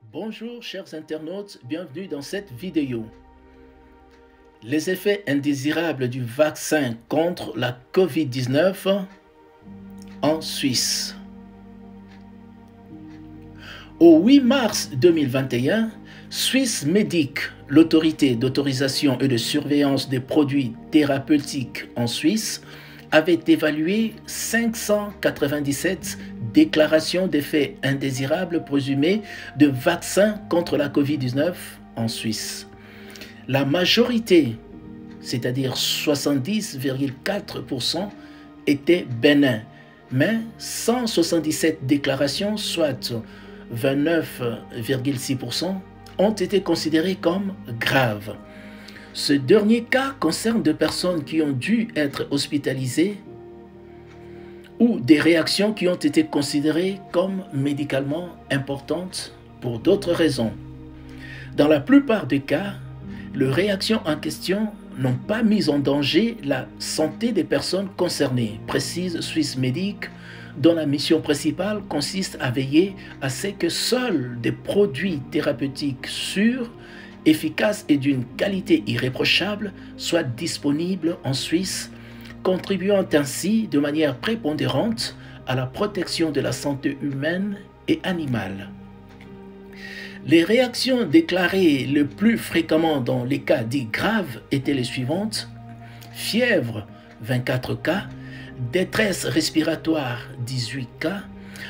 Bonjour chers internautes, bienvenue dans cette vidéo. Les effets indésirables du vaccin contre la Covid-19 en Suisse. Au 8 mars 2021, Swissmedic, l'autorité d'autorisation et de surveillance des produits thérapeutiques en Suisse, avait évalué 597 déclarations d'effets indésirables présumés de vaccins contre la Covid-19 en Suisse. La majorité, c'est-à-dire 70,4%, étaient bénins, mais 177 déclarations, soit 29,6%, ont été considérées comme graves. Ce dernier cas concerne des personnes qui ont dû être hospitalisées ou des réactions qui ont été considérées comme médicalement importantes pour d'autres raisons. Dans la plupart des cas, les réactions en question n'ont pas mis en danger la santé des personnes concernées, précise Swissmedic, dont la mission principale consiste à veiller à ce que seuls des produits thérapeutiques sûrs, efficaces et d'une qualité irréprochable soient disponibles en Suisse, contribuant ainsi de manière prépondérante à la protection de la santé humaine et animale. Les réactions déclarées le plus fréquemment dans les cas dits graves étaient les suivantes: fièvre, 24 cas, détresse respiratoire, 18 cas,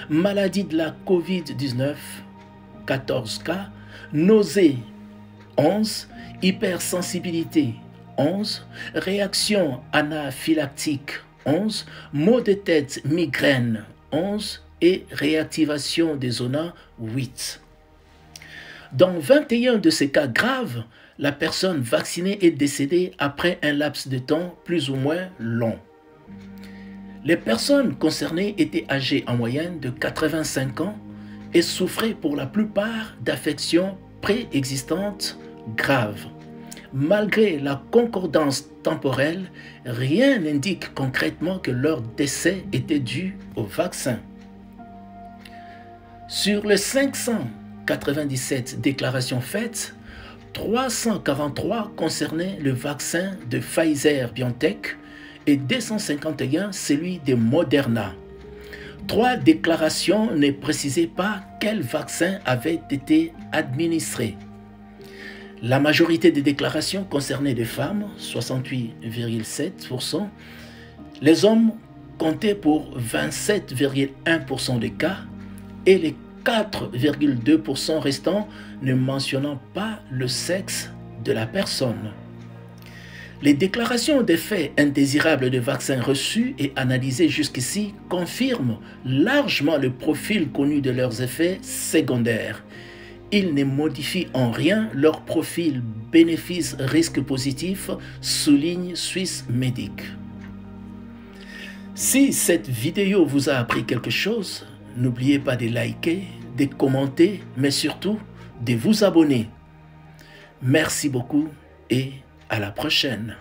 maladie de la Covid-19, 14 cas, nausées, 11, hypersensibilité, 11, réaction anaphylactique, 11, maux de tête, migraine, 11 et réactivation des zonas, 8. Dans 21 de ces cas graves, la personne vaccinée est décédée après un laps de temps plus ou moins long. Les personnes concernées étaient âgées en moyenne de 85 ans et souffraient pour la plupart d'affections préexistantes graves. Malgré la concordance temporelle, rien n'indique concrètement que leur décès était dû au vaccin. Sur les 597 déclarations faites, 343 concernaient le vaccin de Pfizer-BioNTech et 251 celui de Moderna. 3 déclarations ne précisaient pas quel vaccin avait été administré. La majorité des déclarations concernaient des femmes, 68,7%. Les hommes comptaient pour 27,1% des cas et les 4,2% restants ne mentionnant pas le sexe de la personne. Les déclarations d'effets indésirables de vaccins reçus et analysés jusqu'ici confirment largement le profil connu de leurs effets secondaires. Ils ne modifient en rien leur profil bénéfice-risque positif, souligne Swissmedic. Si cette vidéo vous a appris quelque chose, n'oubliez pas de liker, de commenter, mais surtout de vous abonner. Merci beaucoup et à la prochaine.